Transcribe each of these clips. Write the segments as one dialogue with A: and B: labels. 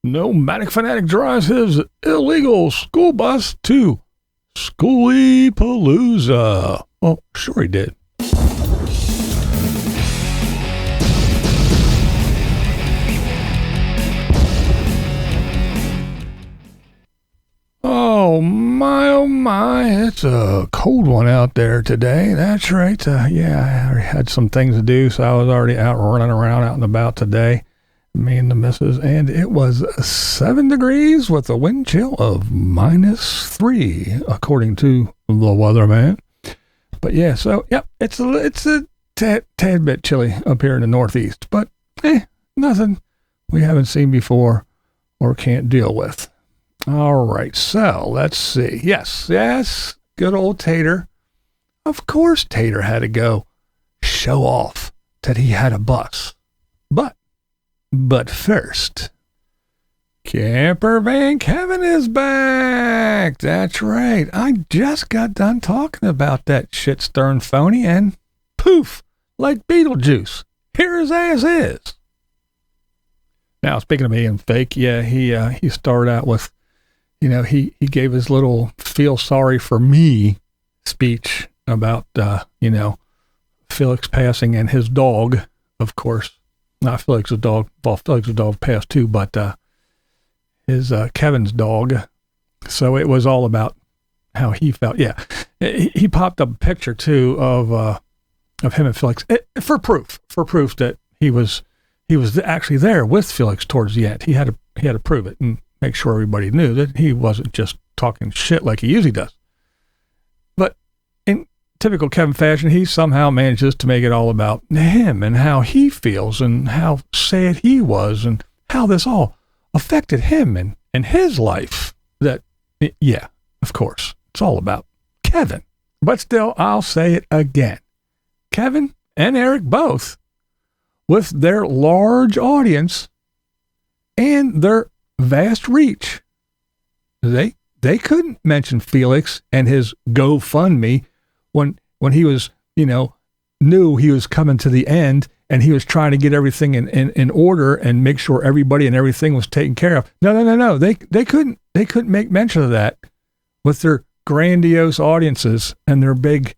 A: Nomadic Fanatic drives his illegal school bus to Skooliepalooza. Well, sure he did. Oh my, it's a cold one out there today. That's right. Yeah, I already had some things to do, so I was already out running around out and about today. Me and the missus, and it was 7 degrees with a wind chill of -3, according to the weatherman. But yeah, so yep, it's a tad bit chilly up here in the Northeast, but nothing we haven't seen before or can't deal with. All right, so let's see. Yes, good old Tater. Of course, Tater had to go show off that he had a bus, But first, Campervan Kevin is back. That's right. I just got done talking about that shit-stirring phony, and poof, like Beetlejuice, here his ass is. Now, speaking of being fake, yeah, he started out with, he gave his little feel sorry for me speech about, Felix passing and his dog, of course. Not Felix's dog. Well, Felix's dog passed too, but his Kevin's dog. So it was all about how he felt. Yeah, he popped up a picture too of him and Felix for proof that he was actually there with Felix towards the end. He had to prove it and make sure everybody knew that he wasn't just talking shit like he usually does. But in typical Kevin fashion, he somehow manages to make it all about him and how he feels and how sad he was and how this all affected him and his life. That, yeah, of course, it's all about Kevin. But still, I'll say it again. Kevin and Eric both, with their large audience and their vast reach, they couldn't mention Felix and his GoFundMe when he was, knew he was coming to the end and he was trying to get everything in order and make sure everybody and everything was taken care of. No. They couldn't make mention of that with their grandiose audiences and their big,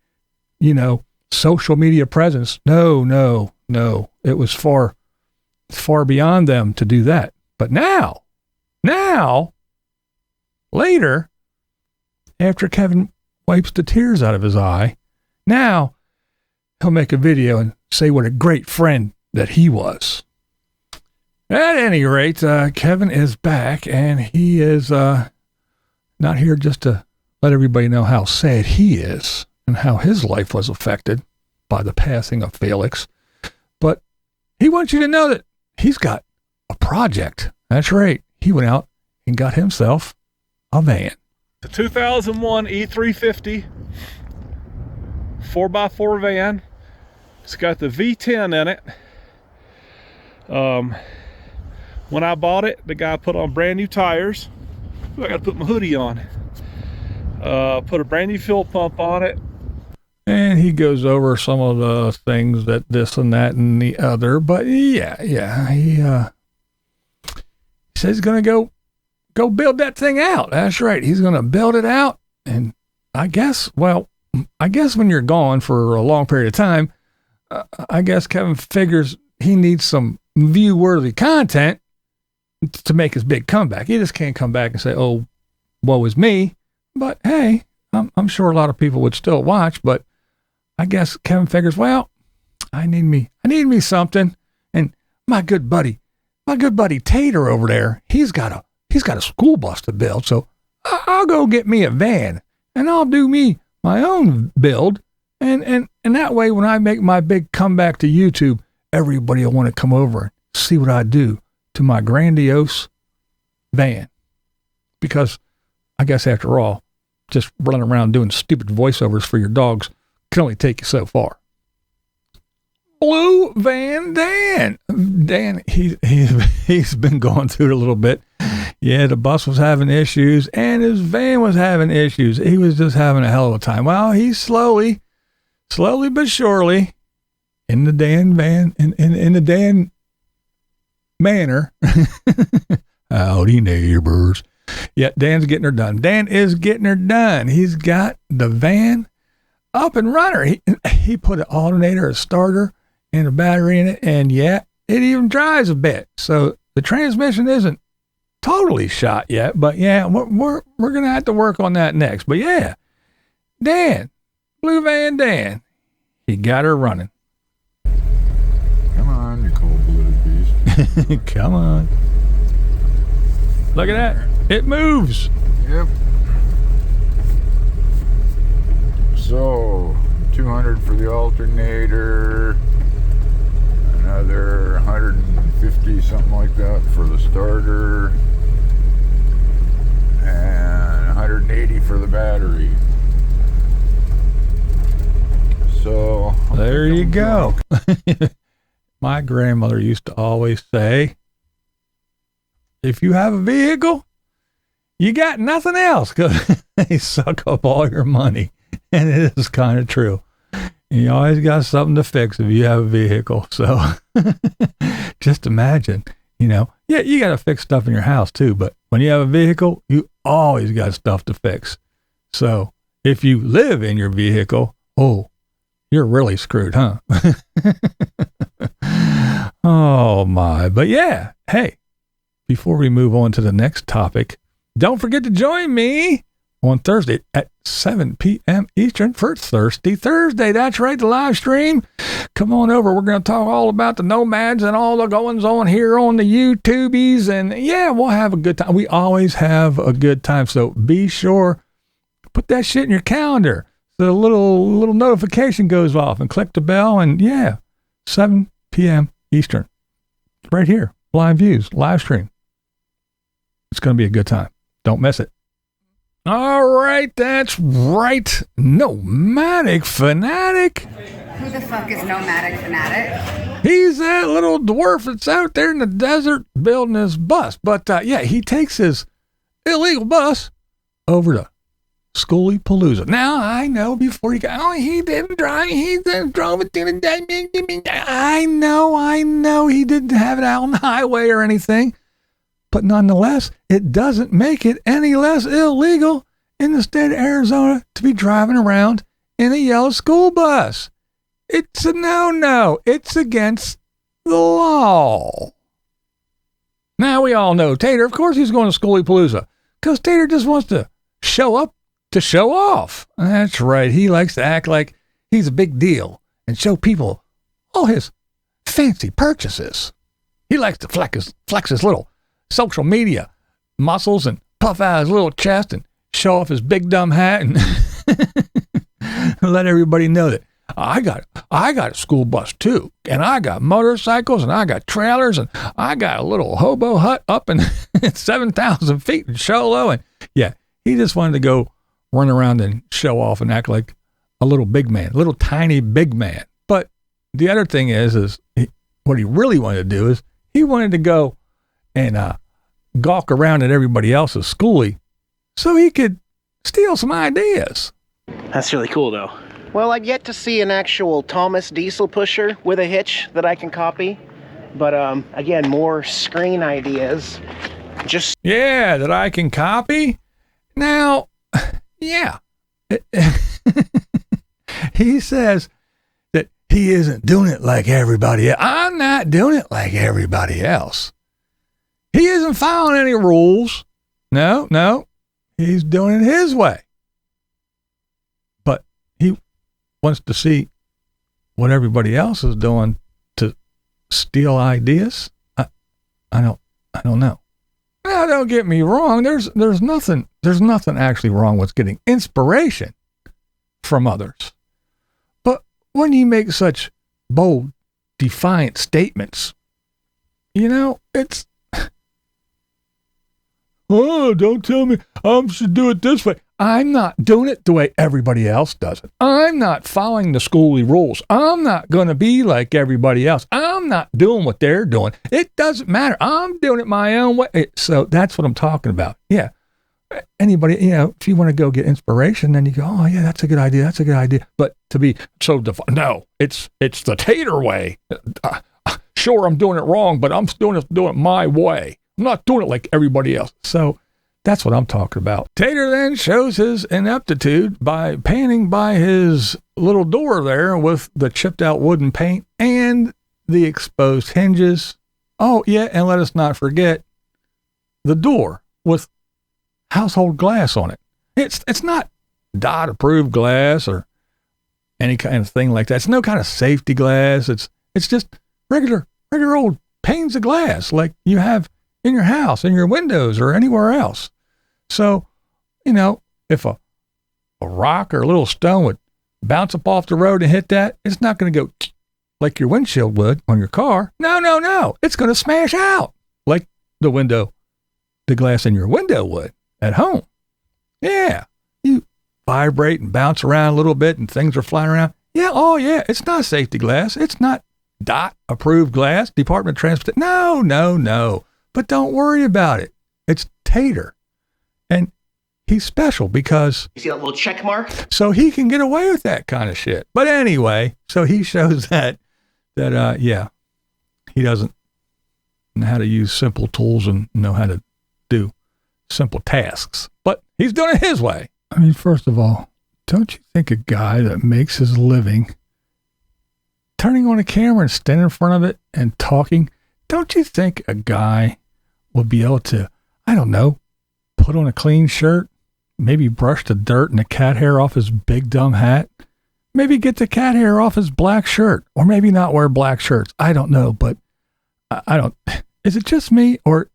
A: social media presence. No. It was far beyond them to do that. But now, later, after Kevin wipes the tears out of his eye, now he'll make a video and say what a great friend that he was. At any rate, Kevin is back, and he is not here just to let everybody know how sad he is and how his life was affected by the passing of Felix, but he wants you to know that he's got a project. That's right. He went out and got himself a van.
B: The 2001 E350 4x4 van. It's got the V10 in it. When I bought it, the guy put on brand new tires. Ooh, I gotta put my hoodie on. Put a brand new fuel pump on it.
A: And he goes over some of the things that this and that and the other. But yeah, he says he's gonna go build that thing out. That's right. He's gonna build it out. And I guess when you're gone for a long period of time, I guess Kevin figures he needs some view-worthy content to make his big comeback. He just can't come back and say, "Oh, woe is me." But hey, I'm sure a lot of people would still watch. But I guess Kevin figures, well, I need me something. And my good buddy Tater over there, he's got a school bus to build. So I'll go get me a van and I'll do me my own build. And that way, when I make my big comeback to YouTube, everybody will want to come over and see what I do to my grandiose van. Because I guess after all, just running around doing stupid voiceovers for your dogs can only take you so far. Blue Van Dan. Dan, he's been going through it a little bit. Yeah, the bus was having issues and his van was having issues. He was just having a hell of a time. Well, he's slowly but surely, in the Dan van, in the Dan manner. Howdy, neighbors. Yeah, Dan's getting her done. Dan is getting her done. He's got the van up and running. He put an alternator, a starter, and a battery in it, and yeah, it even drives a bit. So the transmission isn't totally shot yet, but yeah, we're gonna have to work on that next. But yeah, Dan, Blue Van Dan, he got her running.
C: Come on, you cold-blooded beast.
A: Come on. Look at that. It moves.
C: Yep. So, 200 for the alternator, another 150, something like that, for the starter, and 180 for the battery. So,
A: there you go. My grandmother used to always say, if you have a vehicle, you got nothing else, because they suck up all your money. And it is kind of true. You always got something to fix if you have a vehicle. So just imagine, yeah, you got to fix stuff in your house too. But when you have a vehicle, you always got stuff to fix. So if you live in your vehicle, oh, you're really screwed, huh? Oh my. But yeah, hey, before we move on to the next topic, don't forget to join me on Thursday at 7 p.m. Eastern for Thirsty Thursday. That's right, the live stream. Come on over. We're going to talk all about the nomads and all the goings on here on the YouTubies. And yeah, we'll have a good time. We always have a good time. So be sure, put that shit in your calendar. So the little notification goes off, and click the bell. And yeah, 7 p.m. Eastern. Right here, BlindViews, live stream. It's going to be a good time. Don't miss it. All right, that's right. Nomadic Fanatic.
D: Who the fuck is Nomadic Fanatic?
A: He's that little dwarf that's out there in the desert building his bus. But yeah, he takes his illegal bus over to Skooliepalooza. Now, I know before you go, he didn't drive it to the day. I know he didn't have it out on the highway or anything. But nonetheless, it doesn't make it any less illegal in the state of Arizona to be driving around in a yellow school bus. It's a no-no. It's against the law. Now we all know Tater, of course he's going to Skooliepalooza, because Tater just wants to show up to show off. That's right. He likes to act like he's a big deal and show people all his fancy purchases. He likes to flex his little social media muscles and puff out his little chest and show off his big dumb hat and let everybody know that I got a school bus too, and I got motorcycles, and I got trailers, and I got a little hobo hut up in 7,000 feet in Sholo. And yeah, he just wanted to go run around and show off and act like a little big man, a little tiny big man. But the other thing is what he really wanted to do is he wanted to go and gawk around at everybody else's schoolie so he could steal some ideas.
E: That's really cool, though.
F: Well, I've yet to see an actual Thomas diesel pusher with a hitch that I can copy. But, again, more screen ideas.
A: Yeah, that I can copy? Now, yeah. He says that he isn't doing it like everybody else. I'm not doing it like everybody else. He isn't following any rules. No. He's doing it his way. But he wants to see what everybody else is doing to steal ideas. I don't know. Now, don't get me wrong. There's nothing actually wrong with getting inspiration from others. But when you make such bold, defiant statements, it's, oh, don't tell me I should do it this way. I'm not doing it the way everybody else does it. I'm not following the schoolie rules. I'm not going to be like everybody else. I'm not doing what they're doing. It doesn't matter. I'm doing it my own way. So that's what I'm talking about. Yeah. Anybody, if you want to go get inspiration, then you go, oh yeah, that's a good idea. That's a good idea. But to be so no, it's the Tater way. Sure, I'm doing it wrong, but I'm doing it my way. I'm not doing it like everybody else. So that's what I'm talking about. Tater then shows his ineptitude by panning by his little door there with the chipped out wooden paint and the exposed hinges. Oh, yeah, and let us not forget the door with household glass on it. It's not DOT approved glass or any kind of thing like that. It's no kind of safety glass. It's just regular old panes of glass like you have in your house, in your windows, or anywhere else. So, if a rock or a little stone would bounce up off the road and hit that, it's not going to go like your windshield would on your car. No. It's going to smash out like the glass in your window would at home. Yeah. You vibrate and bounce around a little bit and things are flying around. Yeah. Oh, yeah. It's not safety glass. It's not DOT approved glass, Department of Transportation. No. But don't worry about it. It's Tater. And he's special because...
F: You see that little check mark?
A: So he can get away with that kind of shit. But anyway, so he shows that he doesn't know how to use simple tools and know how to do simple tasks. But he's doing it his way. I mean, first of all, don't you think a guy that makes his living turning on a camera and standing in front of it and talking, don't you think a guy would be able to, I don't know, put on a clean shirt, maybe brush the dirt and the cat hair off his big dumb hat, maybe get the cat hair off his black shirt, or maybe not wear black shirts. I don't know, but I don't, is it just me or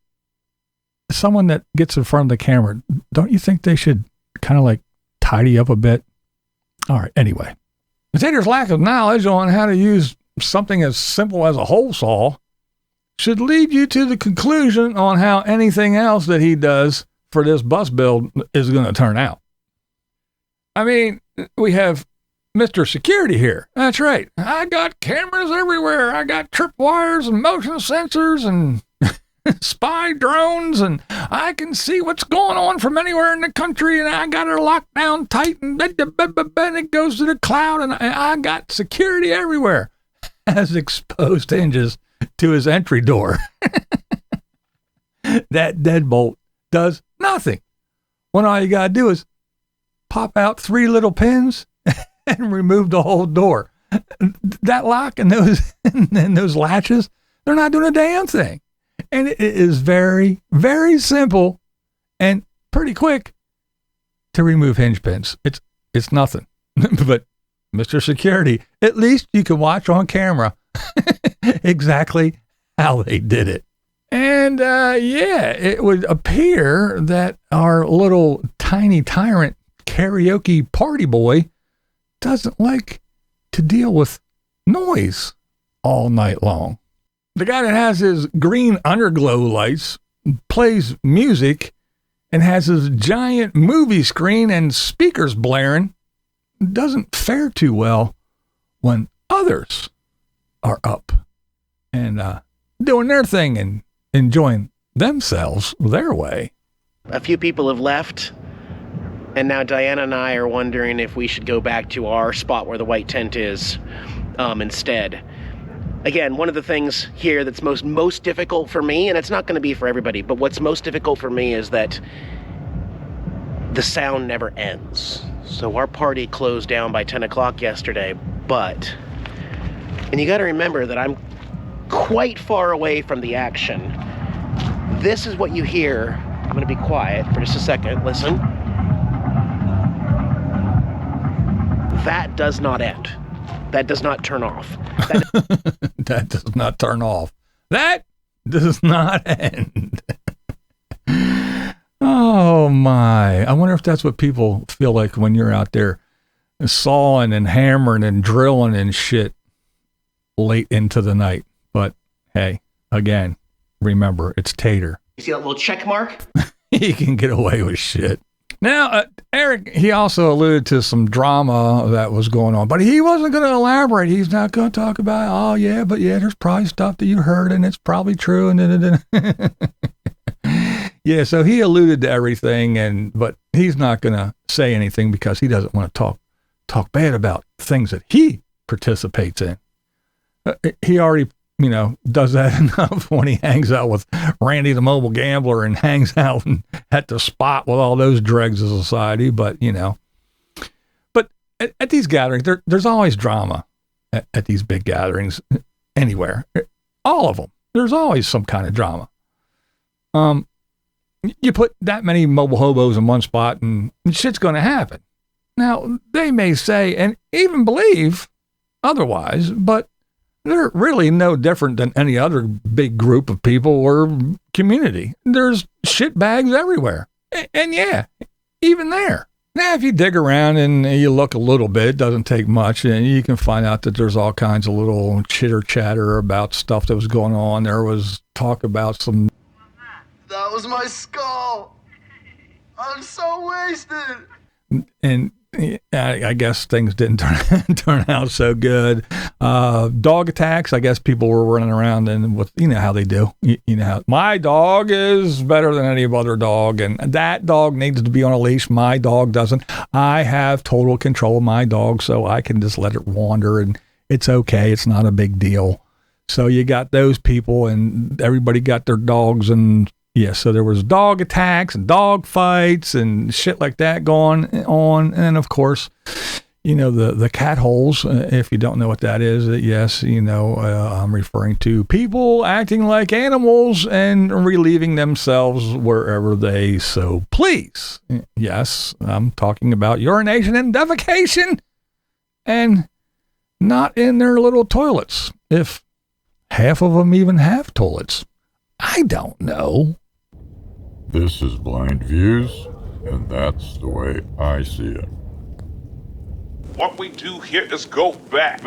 A: someone that gets in front of the camera? Don't you think they should kind of like tidy up a bit? All right. Anyway, Tater's lack of knowledge on how to use something as simple as a hole saw should lead you to the conclusion on how anything else that he does for this bus build is going to turn out. I mean, we have Mr. Security here. That's right. I got cameras everywhere. I got tripwires and motion sensors and spy drones, and I can see what's going on from anywhere in the country, and I got it locked down tight, and it goes to the cloud, and I got security everywhere. Has exposed hinges to his entry door. That deadbolt does nothing. When all you got to do is pop out 3 little pins and remove the whole door. That lock and those latches, they're not doing a damn thing. And it is very, very simple and pretty quick to remove hinge pins. It's nothing. But Mr. Security, at least you can watch on camera exactly how they did it. And it would appear that our little tiny tyrant karaoke party boy doesn't like to deal with noise all night long. The guy that has his green underglow lights, plays music, and has his giant movie screen and speakers blaring doesn't fare too well when others are up and doing their thing and enjoying themselves their way.
F: A few people have left, and now Diana and I are wondering if we should go back to our spot where the white tent is instead. Again, one of the things here that's most difficult for me, and it's not going to be for everybody, but what's most difficult for me is that the sound never ends. So our party closed down by 10 o'clock yesterday, and you got to remember that I'm quite far away from the action. This is what you hear. I'm going to be quiet for just a second. Listen. That does not end. That does not turn off.
A: That does not turn off. That does not end. Oh my. I wonder if that's what people feel like when you're out there sawing and hammering and drilling and shit late into the night. But hey, again, remember, it's Tater.
F: You see that little check mark?
A: He can get away with shit. Now, Eric, he also alluded to some drama that was going on, but he wasn't going to elaborate. He's not going to talk about, there's probably stuff that you heard and it's probably true. And yeah, so he alluded to everything, but he's not going to say anything because he doesn't want to talk bad about things that he participates in. He already does that enough when he hangs out with Randy the Mobile Gambler and hangs out at the spot with all those dregs of society. But, but at these gatherings, there's always drama at these big gatherings anywhere. All of them. There's always some kind of drama. You put that many mobile hobos in one spot and shit's going to happen. Now, they may say and even believe otherwise, but they're really no different than any other big group of people or community. There's shit bags everywhere. And yeah, even there. Now, if you dig around and you look a little bit, it doesn't take much, and you can find out that there's all kinds of little chitter chatter about stuff that was going on. There was talk about some...
E: That was my skull. I'm so wasted.
A: And I guess things didn't turn out so good. Dog attacks. I guess people were running around and with, how they do. How my dog is better than any other dog, and that dog needs to be on a leash. My dog doesn't. I have total control of my dog, so I can just let it wander, and it's okay. It's not a big deal. So you got those people, and everybody got their dogs, and yeah, so there was dog attacks and dog fights and shit like that going on. And of course, the cat holes, if you don't know what that is, yes, I'm referring to people acting like animals and relieving themselves wherever they so please. Yes, I'm talking about urination and defecation, and not in their little toilets. If half of them even have toilets. I don't know.
C: This is Blind Views, and that's the way I see it.
G: What we do here is go back.